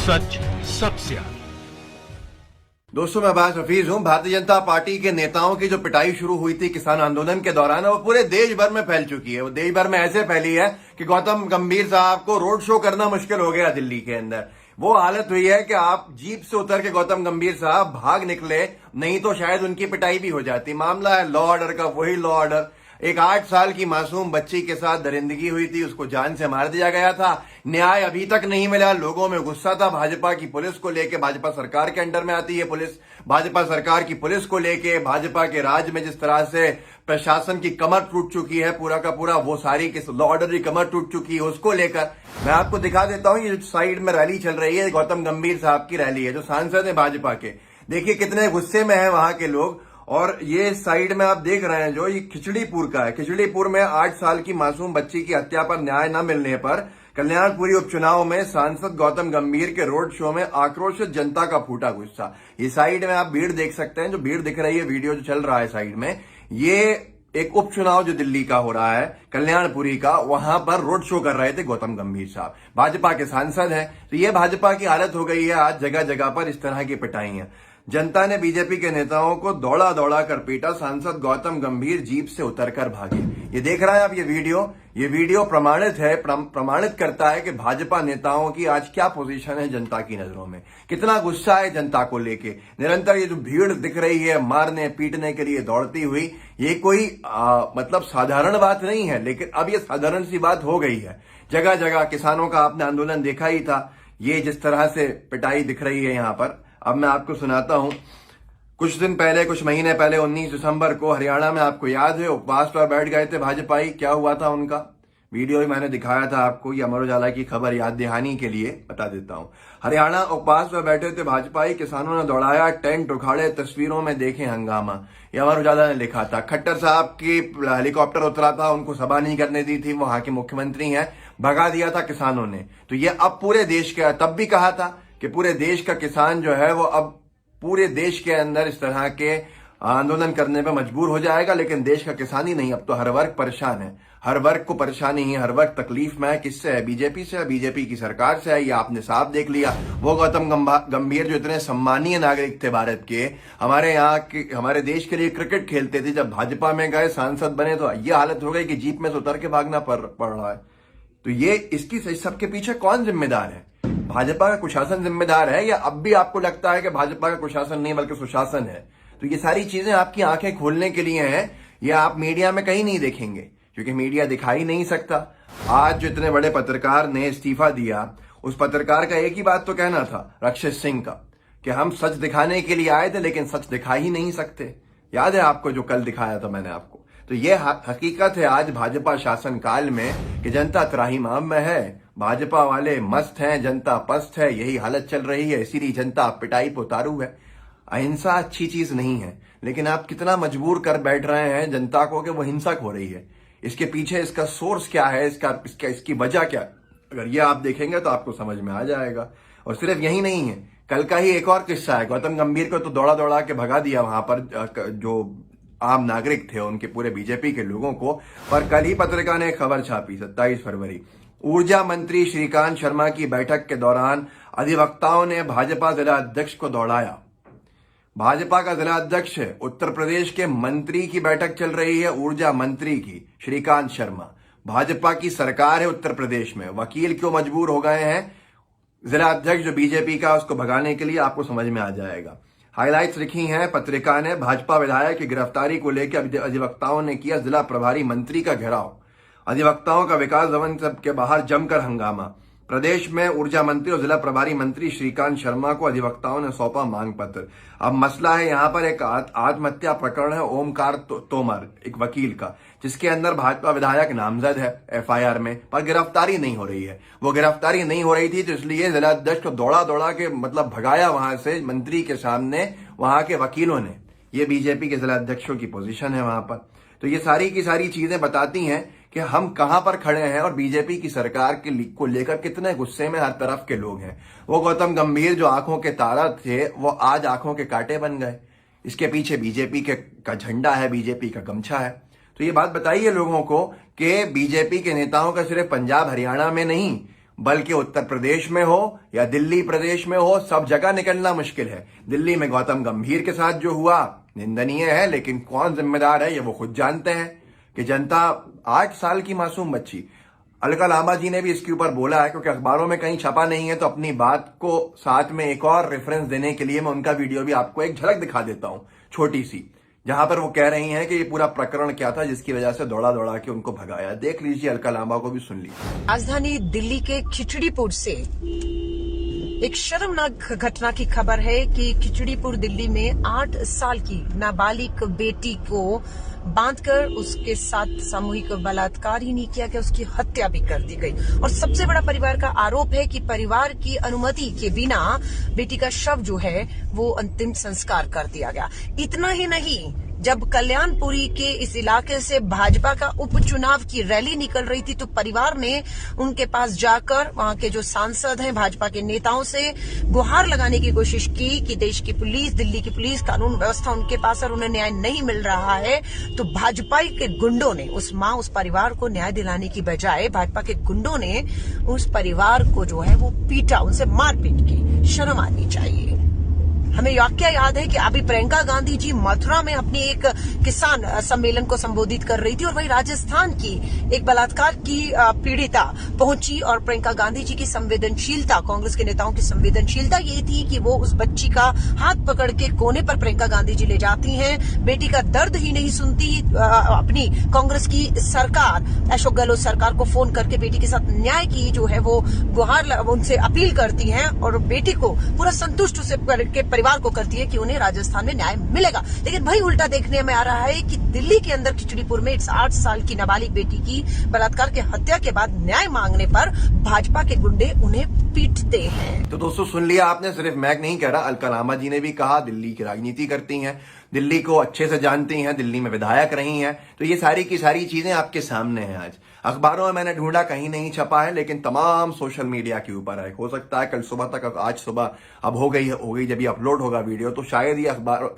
सच सबसे आगे। दोस्तों, मैं अब्बास हफीज हूं। भारतीय जनता पार्टी के नेताओं की जो पिटाई शुरू हुई थी किसान आंदोलन के दौरान, वो पूरे देश भर में फैल चुकी है। वो देश भर में ऐसे फैली है कि गौतम गंभीर साहब को रोड शो करना मुश्किल हो गया दिल्ली के अंदर। वो हालत हुई है कि आप जीप से उतर के गौतम गंभीर साहब भाग निकले, नहीं तो शायद उनकी पिटाई भी हो जाती। मामला है लॉ ऑर्डर का, वही लॉ ऑर्डर। एक 8 साल की मासूम बच्ची के साथ दरिंदगी हुई थी, उसको जान से मार दिया गया था। न्याय अभी तक नहीं मिला। लोगों में गुस्सा था भाजपा की पुलिस को लेके। भाजपा सरकार के अंडर में आती है पुलिस। भाजपा सरकार की पुलिस को लेके, भाजपा के राज में जिस तरह से प्रशासन की कमर टूट चुकी है, पूरा का पूरा वो सारी की लॉ ऑर्डर की कमर टूट चुकी है, उसको लेकर मैं आपको दिखा देता हूं। ये साइड में रैली चल रही है, गौतम गंभीर साहब की रैली है, जो सांसद है भाजपा के। देखिए कितने गुस्से में है वहां के लोग। और ये साइड में आप देख रहे हैं जो ये खिचड़ीपुर का है। खिचड़ीपुर में 8 साल की मासूम बच्ची की हत्या पर न्याय न मिलने पर कल्याणपुरी उपचुनाव में सांसद गौतम गंभीर के रोड शो में आक्रोशित जनता का फूटा गुस्सा। ये साइड में आप भीड़ देख सकते हैं, जो भीड़ दिख रही है, वीडियो जो चल रहा है साइड में, ये एक उपचुनाव जो दिल्ली का हो रहा है, कल्याणपुरी का, वहां पर रोड शो कर रहे थे गौतम गंभीर साहब। भाजपा के सांसद हैं। तो ये भाजपा की हालत हो गई है आज। जगह जगह पर इस तरह की पिटाई है। जनता ने बीजेपी के नेताओं को दौड़ा दौड़ा कर पीटा। सांसद गौतम गंभीर जीप से उतरकर भागे। ये देख रहे हैं आप ये वीडियो प्रमाणित है, प्रमाणित करता है कि भाजपा नेताओं की आज क्या पोजीशन है जनता की नजरों में। कितना गुस्सा है जनता को लेके। निरंतर ये जो भीड़ दिख रही है मारने पीटने के लिए दौड़ती हुई, ये कोई मतलब साधारण बात नहीं है, लेकिन अब ये साधारण सी बात हो गई है। जगह जगह किसानों का आपने आंदोलन देखा ही था। ये जिस तरह से पिटाई दिख रही है यहां पर, अब मैं आपको सुनाता हूं। कुछ दिन पहले, कुछ महीने पहले 19 दिसंबर को हरियाणा में, आपको याद है, उपवास पर बैठ गए थे भाजपाई। क्या हुआ था उनका वीडियो ही मैंने दिखाया था आपको। ये अमर उजाला की खबर याद दहानी के लिए बता देता हूं। हरियाणा उपवास पर बैठे थे भाजपाई, किसानों ने दौड़ाया, टेंट उखाड़े, तस्वीरों में देखे हंगामा। ये अमर उजाला ने लिखा था। खट्टर साहब की हेलीकॉप्टर उतरा था, उनको सभा नहीं करने दी थी, वहां के मुख्यमंत्री हैं, भगा दिया था किसानों ने। तो ये अब पूरे देश के, तब भी कहा था कि पूरे देश का किसान जो है वो अब पूरे देश के अंदर इस तरह के आंदोलन करने पे मजबूर हो जाएगा। लेकिन देश का किसान ही नहीं, अब तो हर वर्ग परेशान है। हर वर्ग को परेशानी है, हर वर्ग तकलीफ में है। किससे है? बीजेपी से है, बीजेपी की सरकार से है। ये आपने साफ देख लिया। वो गौतम गंभीर जो इतने सम्मानीय नागरिक थे भारत के, हमारे यहाँ के, हमारे देश के लिए क्रिकेट खेलते थे, जब भाजपा में गए, सांसद बने, तो ये हालत हो गई कि जीप में से उतर के भागना पड़ रहा है। तो ये इसकी सबके पीछे कौन जिम्मेदार है? भाजपा का कुशासन जिम्मेदार है, या अब भी आपको लगता है कि भाजपा का कुशासन नहीं बल्कि सुशासन है? तो ये सारी चीजें आपकी आंखें खोलने के लिए हैं। ये आप मीडिया में कहीं नहीं देखेंगे, क्योंकि मीडिया दिखा ही नहीं सकता। आज जो इतने बड़े पत्रकार ने इस्तीफा दिया, उस पत्रकार का एक ही बात तो कहना था, रक्षित सिंह का, कि हम सच दिखाने के लिए आए थे लेकिन सच दिखा ही नहीं सकते। याद है आपको जो कल दिखाया था मैंने आपको? तो ये हकीकत है आज भाजपा शासन काल में कि जनता त्राहिमाम में है, भाजपा वाले मस्त हैं, जनता पस्त है। यही हालत चल रही है, इसीलिए जनता पिटाई पे उतारू है। अहिंसा अच्छी चीज नहीं है, लेकिन आप कितना मजबूर कर बैठ रहे हैं जनता को कि वो हिंसक हो रही है। इसके पीछे इसका सोर्स क्या है, इसकी वजह क्या? अगर ये आप देखेंगे तो आपको समझ में आ जाएगा। और सिर्फ यही नहीं है, कल का ही एक और किस्सा है। गौतम गंभीर को तो दौड़ा दौड़ा के भगा दिया वहां पर जो आम नागरिक थे, उनके पूरे बीजेपी के लोगों को। पर कल ही पत्रिका ने खबर छापी, 27 फरवरी, ऊर्जा मंत्री श्रीकांत शर्मा की बैठक के दौरान अधिवक्ताओं ने भाजपा जिला अध्यक्ष को दौड़ाया। भाजपा का जिला अध्यक्ष है, उत्तर प्रदेश के मंत्री की बैठक चल रही है, ऊर्जा मंत्री की, श्रीकांत शर्मा। भाजपा की सरकार है उत्तर प्रदेश में, वकील क्यों मजबूर हो गए हैं जिला अध्यक्ष जो बीजेपी का, उसको भगाने के लिए? आपको समझ में आ जाएगा। हाइलाइट्स लिखी हैं पत्रिका ने। भाजपा विधायक की गिरफ्तारी को लेकर अधिवक्ताओं ने किया जिला प्रभारी मंत्री का घेराव। अधिवक्ताओं का विकास भवन के बाहर जमकर हंगामा। प्रदेश में ऊर्जा मंत्री और जिला प्रभारी मंत्री श्रीकांत शर्मा को अधिवक्ताओं ने सौंपा मांग पत्र। अब मसला है यहाँ पर एक आत्महत्या प्रकरण है ओमकार तोमर, एक वकील का, जिसके अंदर भाजपा विधायक नामजद है एफआईआर में, पर गिरफ्तारी नहीं हो रही है। वो गिरफ्तारी नहीं हो रही थी, तो इसलिए जिला अध्यक्ष को दौड़ा दौड़ा के मतलब भगाया वहां से मंत्री के सामने वहां के वकीलों ने। ये बीजेपी के जिला अध्यक्षों की पोजीशन है वहां पर। तो ये सारी की सारी चीजें बताती हैं कि हम कहां पर खड़े हैं और बीजेपी की सरकार के को लेकर कितने गुस्से में हर तरफ के लोग हैं। वो गौतम गंभीर जो आंखों के तारा थे, वो आज आंखों के कांटे बन गए। इसके पीछे बीजेपी का झंडा है, बीजेपी का गमछा है। तो ये बात बताइए लोगों को कि बीजेपी के नेताओं का सिर्फ पंजाब हरियाणा में नहीं, बल्कि उत्तर प्रदेश में हो या दिल्ली प्रदेश में हो, सब जगह निकलना मुश्किल है। दिल्ली में गौतम गंभीर के साथ जो हुआ निंदनीय है, लेकिन कौन जिम्मेदार है ये वो खुद जानते हैं कि जनता 8 साल की मासूम बच्ची। अलका लांबा जी ने भी इसके ऊपर बोला है, क्योंकि अखबारों में कहीं छपा नहीं है, तो अपनी बात को साथ में एक और रेफरेंस देने के लिए मैं उनका वीडियो भी आपको एक झलक दिखा देता हूं, छोटी सी, जहां पर वो कह रही हैं कि ये पूरा प्रकरण क्या था जिसकी वजह से दौड़ा दौड़ा के उनको भगाया। देख लीजिए, अलका लांबा को भी सुन लीजिए। राजधानी दिल्ली के खिचड़ीपुर से एक शर्मनाक घटना की खबर है कि खिचड़ीपुर दिल्ली में 8 साल की नाबालिग बेटी को बांधकर उसके साथ सामूहिक बलात्कार ही नहीं किया गया, उसकी हत्या भी कर दी गई। और सबसे बड़ा परिवार का आरोप है कि परिवार की अनुमति के बिना बेटी का शव जो है वो अंतिम संस्कार कर दिया गया। इतना ही नहीं, जब कल्याणपुरी के इस इलाके से भाजपा का उपचुनाव की रैली निकल रही थी तो परिवार ने उनके पास जाकर वहां के जो सांसद हैं, भाजपा के नेताओं से गुहार लगाने की कोशिश की कि देश की पुलिस, दिल्ली की पुलिस, कानून व्यवस्था उनके पास और उन्हें न्याय नहीं मिल रहा है। तो भाजपा के गुंडों ने उस परिवार को न्याय दिलाने की बजाय भाजपा के गुंडों ने उस परिवार को जो है वो पीटा, उनसे मारपीट की। शर्म आनी चाहिए। हमें वाकया याद है कि अभी प्रियंका गांधी जी मथुरा में अपनी एक किसान सम्मेलन को संबोधित कर रही थी और वहीं राजस्थान की एक बलात्कार की पीड़िता पहुंची और प्रियंका गांधी जी की संवेदनशीलता, कांग्रेस के नेताओं की संवेदनशीलता ये थी कि वो उस बच्ची का हाथ पकड़ के कोने पर प्रियंका गांधी जी ले जाती हैं, बेटी का दर्द ही नहीं सुनती। अपनी कांग्रेस की सरकार, अशोक गहलोत सरकार को फोन करके बेटी के साथ न्याय की जो है वो गुहार उनसे अपील करती हैं और बेटी को पूरा संतुष्ट से करके परिवार को करती है कि उन्हें राजस्थान में न्याय मिलेगा। लेकिन भाई उल्टा देखने में आ रहा है कि दिल्ली के अंदर खिचड़ीपुर में 8 साल की नाबालिग बेटी की बलात्कार की हत्या के बाद न्याय मांगने पर भाजपा के गुंडे उन्हें पीटते हैं। तो दोस्तों सुन लिया आपने, सिर्फ मैं नहीं कह रहा, अलका लांबा जी ने भी कहा, दिल्ली की राजनीति करती हैं, दिल्ली को अच्छे से जानती हैं, दिल्ली में विधायक रही हैं, तो ये सारी की सारी चीजें आपके सामने हैं। आज अखबारों में मैंने ढूंढा, कहीं नहीं छपा है, लेकिन तमाम सोशल मीडिया के ऊपर है। हो सकता है कल सुबह तक, आज सुबह अब हो गई जब ये अपलोड होगा वीडियो, तो शायद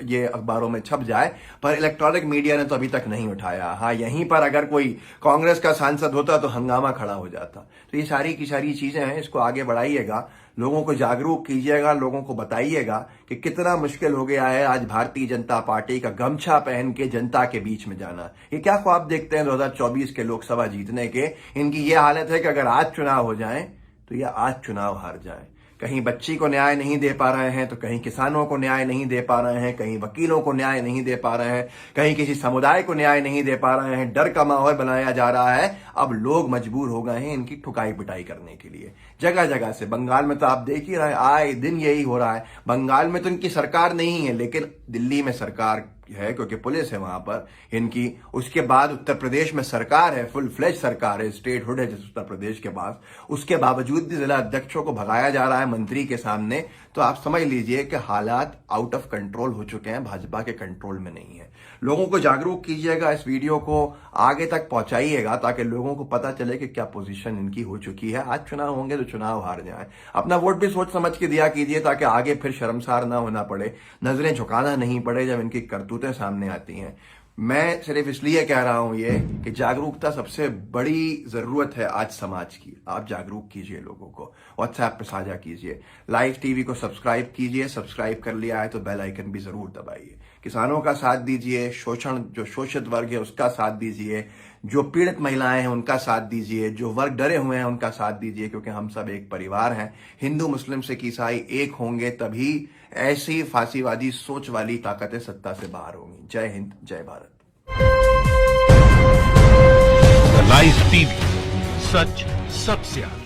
ये अखबारों में छप जाए, पर इलेक्ट्रॉनिक मीडिया ने तो अभी तक नहीं उठाया। हाँ, यहीं पर अगर कोई कांग्रेस का सांसद होता तो हंगामा खड़ा हो जाता। तो ये सारी की सारी चीजें हैं, इसको आगे बढ़ाइएगा, लोगों को जागरूक कीजिएगा, लोगों को बताइएगा कि कितना मुश्किल हो गया है आज भारतीय जनता पार्टी का गमछा पहन के जनता के बीच में जाना। ये क्या ख्वाब देखते हैं 2024 के लोकसभा जीतने के? इनकी ये हालत है कि अगर आज चुनाव हो जाए तो ये आज चुनाव हार जाए। कहीं बच्ची को न्याय नहीं दे पा रहे हैं तो कहीं किसानों को न्याय नहीं दे पा रहे हैं, कहीं वकीलों को न्याय नहीं दे पा रहे हैं, कहीं किसी समुदाय को न्याय नहीं दे पा रहे हैं। डर का माहौल बनाया जा रहा है। अब लोग मजबूर हो गए हैं इनकी ठुकाई पिटाई करने के लिए, जगह जगह से। बंगाल में तो आप देख ही रहे हैं, आए दिन यही हो रहा है। बंगाल में तो इनकी सरकार नहीं है, लेकिन दिल्ली में सरकार है क्योंकि पुलिस है वहां पर इनकी। उसके बाद उत्तर प्रदेश में सरकार है, फुल फ्लेज सरकार है, स्टेट हुड है जिस उत्तर प्रदेश के पास। उसके बावजूद भी जिला अध्यक्षों को भगाया जा रहा है मंत्री के सामने। तो आप समझ लीजिए कि हालात आउट ऑफ कंट्रोल हो चुके हैं, भाजपा के कंट्रोल में नहीं है। लोगों को जागरूक कीजिएगा, इस वीडियो को आगे तक पहुंचाइएगा ताकि लोगों को पता चले कि क्या पोजीशन इनकी हो चुकी है। आज चुनाव होंगे तो चुनाव हार जाए। अपना वोट भी सोच समझ के दिया कीजिए ताकि आगे फिर शर्मसार ना होना पड़े, नजरें झुकाना नहीं पड़े जब इनकी करतूतें सामने आती हैं। मैं सिर्फ इसलिए कह रहा हूं ये कि जागरूकता सबसे बड़ी जरूरत है आज समाज की। आप जागरूक कीजिए, लोगों को व्हाट्सएप पे साझा कीजिए, लाइव टीवी को सब्सक्राइब कीजिए, सब्सक्राइब कर लिया है तो बेल आइकन भी जरूर दबाइए। किसानों का साथ दीजिए, जो शोषित वर्ग है उसका साथ दीजिए, जो पीड़ित महिलाएं हैं उनका साथ दीजिए, जो वर्ग डरे हुए हैं उनका साथ दीजिए, क्योंकि हम सब एक परिवार हैं। हिंदू, मुस्लिम, सिख, ईसाई एक होंगे तभी ऐसी फांसीवादी सोच वाली ताकतें सत्ता से बाहर होंगी। जय हिंद, जय भारत। लाइव टीवी, सच सबसे आगे।